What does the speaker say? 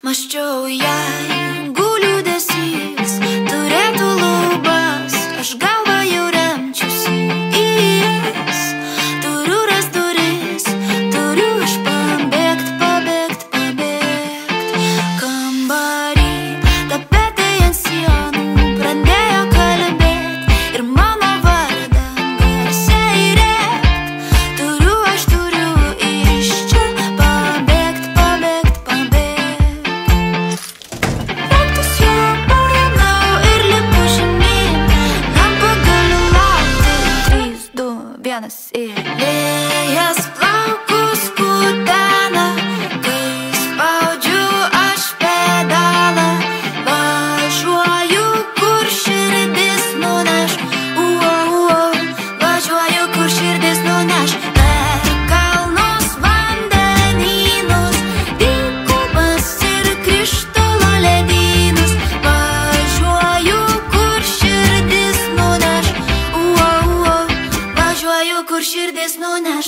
Mąsčiau, jeigu liūdesys turėtų lubas, aš galvą jau remčiausi į jas. Turiu rast duris, turiu aš pabėgt. Kambarį tapetai ant sienų pradėjo kalbėt ir mano vardą garsiai rėkt. Turiu iš čia pabėgt. Raktus jau paėmiau ir lipu žemyn, lampa galiu laukti 3, 2, 1 ir vėjas plaukus kutena, kai spaudžiu aš pedalą. Važiuoju, kur širdis nuneš, važiuoju, kur širdis nuneš. Per kalnus, vandenynus, dykumas ir krištolo ledynus. Važiuoju, kur širdis nuneš, važiuoju, kur širdis nuneš.